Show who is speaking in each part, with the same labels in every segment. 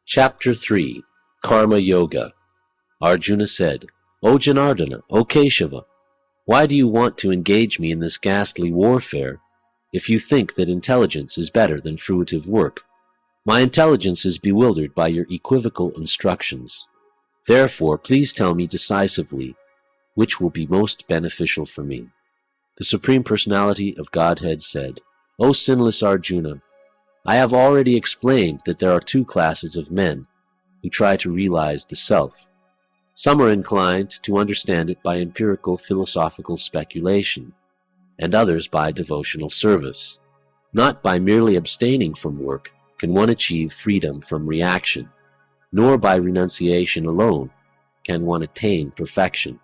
Speaker 1: Chapter 3 Karma Yoga. Arjuna said, O Janardana, O Keshava, why do you want to engage me in this ghastly warfare if you think that intelligence is better than fruitive work? My intelligence is bewildered by your equivocal instructions. Therefore, please tell me decisively which will be most beneficial for me. The Supreme Personality of Godhead said, O sinless Arjuna, I have already explained that there are two classes of men who try to realize the self. Some are inclined to understand it by empirical philosophical speculation, and others by devotional service. Not by merely abstaining from work can one achieve freedom from reaction, nor by renunciation alone can one attain perfection.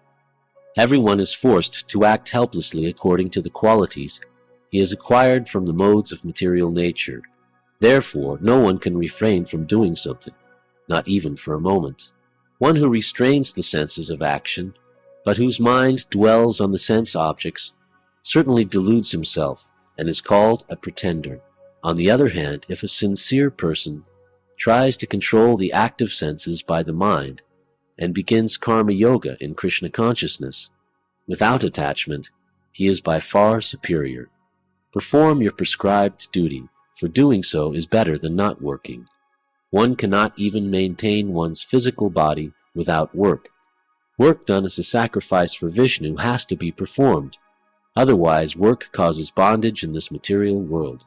Speaker 1: Everyone is forced to act helplessly according to the qualities he has acquired from the modes of material nature. Therefore, no one can refrain from doing something, not even for a moment. One who restrains the senses of action, but whose mind dwells on the sense objects, certainly deludes himself and is called a pretender. On the other hand, if a sincere person tries to control the active senses by the mind and begins karma yoga in Krishna consciousness, without attachment, he is by far superior. Perform your prescribed duty, for doing so is better than not working. One cannot even maintain one's physical body without work. Work done as a sacrifice for Vishnu has to be performed. Otherwise, work causes bondage in this material world.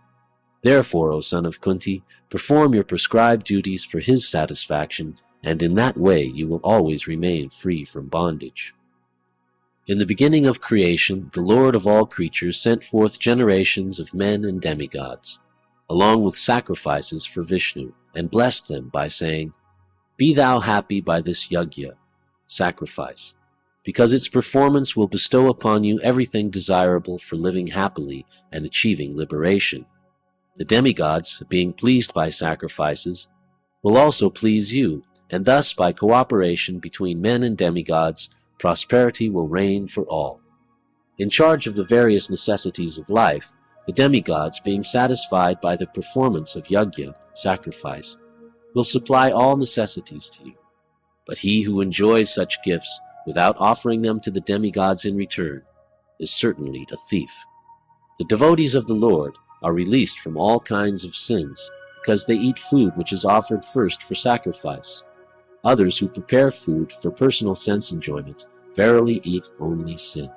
Speaker 1: Therefore, O son of Kunti, perform your prescribed duties for his satisfaction, and in that way you will always remain free from bondage. In the beginning of creation, the Lord of all creatures sent forth generations of men and demigods, along with sacrifices for Vishnu, and blessed them by saying, Be thou happy by this yajna, sacrifice, because its performance will bestow upon you everything desirable for living happily and achieving liberation. The demigods, being pleased by sacrifices, will also please you, and thus by cooperation between men and demigods, prosperity will reign for all. In charge of the various necessities of life, the demigods, being satisfied by the performance of yajna, sacrifice, will supply all necessities to you. But he who enjoys such gifts without offering them to the demigods in return is certainly a thief. The devotees of the Lord are released from all kinds of sins because they eat food which is offered first for sacrifice. Others who prepare food for personal sense enjoyment verily eat only sin.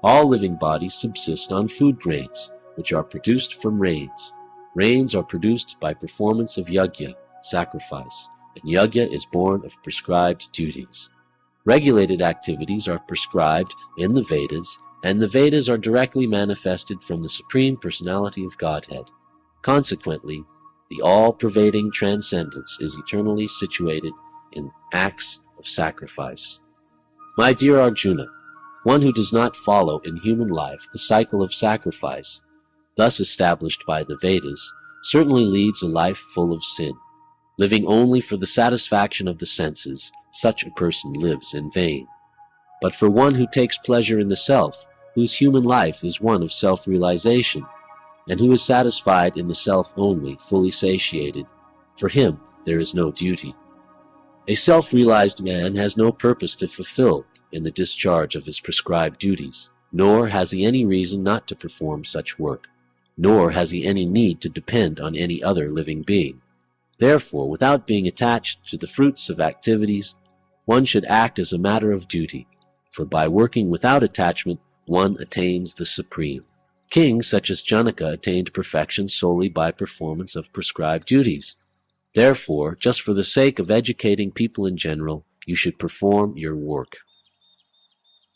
Speaker 1: All living bodies subsist on food grains, which are produced from rains. Rains are produced by performance of yajna, sacrifice, and yajna is born of prescribed duties. Regulated activities are prescribed in the Vedas, and the Vedas are directly manifested from the Supreme Personality of Godhead. Consequently, the all-pervading transcendence is eternally situated in acts of sacrifice. My dear Arjuna, one who does not follow in human life the cycle of sacrifice, thus established by the Vedas, certainly leads a life full of sin. Living only for the satisfaction of the senses, such a person lives in vain. But for one who takes pleasure in the self, whose human life is one of self-realization, and who is satisfied in the self only, fully satiated, for him there is no duty. A self-realized man has no purpose to fulfill in the discharge of his prescribed duties, nor has he any reason not to perform such work, nor has he any need to depend on any other living being. Therefore, without being attached to the fruits of activities, one should act as a matter of duty, for by working without attachment, one attains the supreme. Kings such as Janaka attained perfection solely by performance of prescribed duties. Therefore, just for the sake of educating people in general, you should perform your work.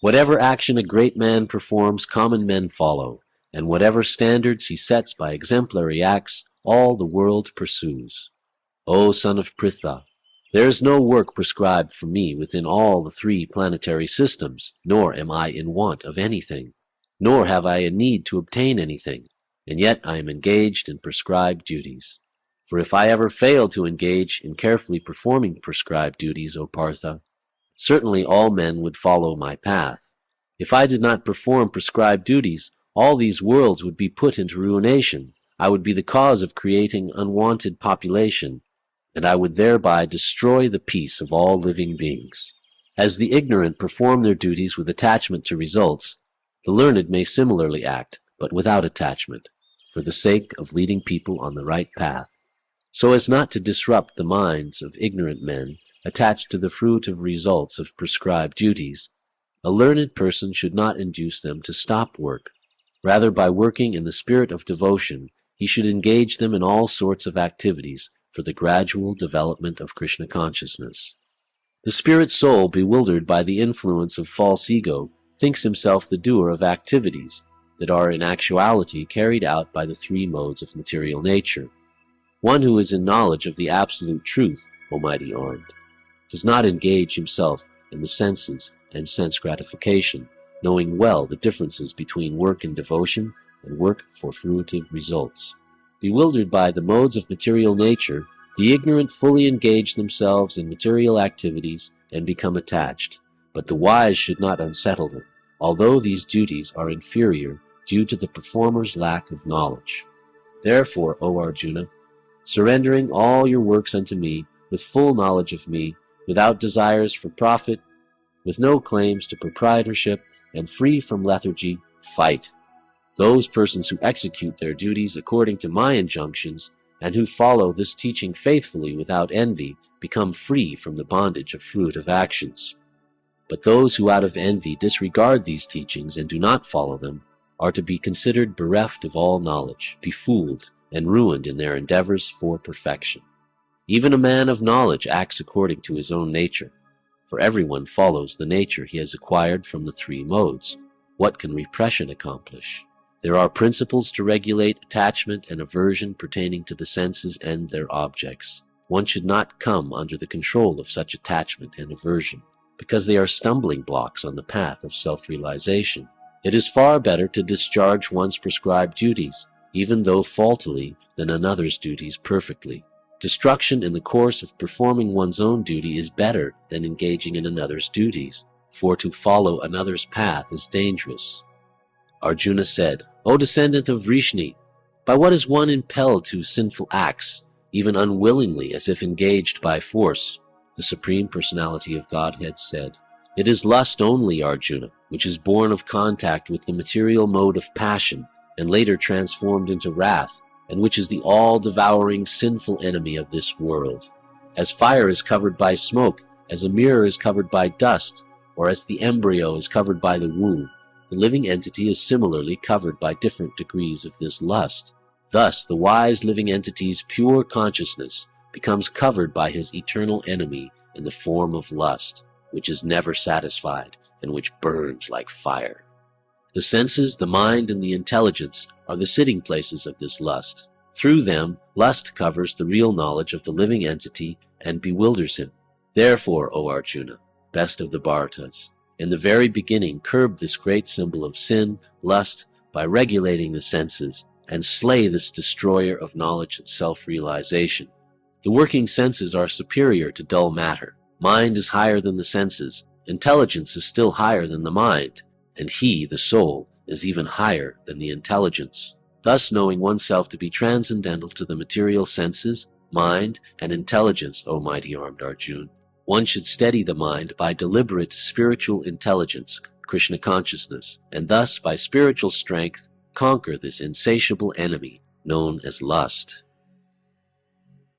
Speaker 1: Whatever action a great man performs, common men follow, and whatever standards he sets by exemplary acts, all the world pursues. O son of Pritha, there is no work prescribed for me within all the 3 planetary systems, nor am I in want of anything, nor have I a need to obtain anything, and yet I am engaged in prescribed duties. For if I ever failed to engage in carefully performing prescribed duties, O Partha, certainly all men would follow my path. If I did not perform prescribed duties, all these worlds would be put into ruination. I would be the cause of creating unwanted population, and I would thereby destroy the peace of all living beings. As the ignorant perform their duties with attachment to results, the learned may similarly act, but without attachment, for the sake of leading people on the right path, so as not to disrupt the minds of ignorant men attached to the fruit of results of prescribed duties. A learned person should not induce them to stop work. Rather, by working in the spirit of devotion, he should engage them in all sorts of activities for the gradual development of Krishna consciousness. The spirit soul, bewildered by the influence of false ego, thinks himself the doer of activities that are in actuality carried out by the three modes of material nature. One who is in knowledge of the absolute truth, O mighty armed, does not engage himself in the senses and sense gratification, knowing well the differences between work in devotion and work for fruitive results. Bewildered by the modes of material nature, the ignorant fully engage themselves in material activities and become attached, but the wise should not unsettle them, although these duties are inferior due to the performer's lack of knowledge. Therefore, O Arjuna, surrendering all your works unto me, with full knowledge of me, without desires for profit, with no claims to proprietorship, and free from lethargy, fight. Those persons who execute their duties according to my injunctions, and who follow this teaching faithfully without envy, become free from the bondage of fruitive actions. But those who out of envy disregard these teachings and do not follow them are to be considered bereft of all knowledge, befooled, and ruined in their endeavors for perfection. Even a man of knowledge acts according to his own nature, for everyone follows the nature he has acquired from the three modes. What can repression accomplish? There are principles to regulate attachment and aversion pertaining to the senses and their objects. One should not come under the control of such attachment and aversion, because they are stumbling blocks on the path of self-realization. It is far better to discharge one's prescribed duties, even though faultily, than another's duties perfectly. Destruction in the course of performing one's own duty is better than engaging in another's duties, for to follow another's path is dangerous. Arjuna said, O descendant of Vrishni, by what is one impelled to sinful acts, even unwillingly as if engaged by force? The Supreme Personality of Godhead said, It is lust only, Arjuna, which is born of contact with the material mode of passion, and later transformed into wrath, and which is the all-devouring sinful enemy of this world. As fire is covered by smoke, as a mirror is covered by dust, or as the embryo is covered by the womb, the living entity is similarly covered by different degrees of this lust. Thus, the wise living entity's pure consciousness becomes covered by his eternal enemy in the form of lust, which is never satisfied and which burns like fire. The senses, the mind, and the intelligence are the sitting places of this lust. Through them, lust covers the real knowledge of the living entity and bewilders him. Therefore, O Arjuna, best of the Bharatas, in the very beginning curb this great symbol of sin, lust, by regulating the senses, and slay this destroyer of knowledge and self-realization. The working senses are superior to dull matter. Mind is higher than the senses. Intelligence is still higher than the mind. And he, the soul, is even higher than the intelligence. Thus, knowing oneself to be transcendental to the material senses, mind, and intelligence, O mighty armed Arjuna, one should steady the mind by deliberate spiritual intelligence, Krishna consciousness, and thus, by spiritual strength, conquer this insatiable enemy known as lust.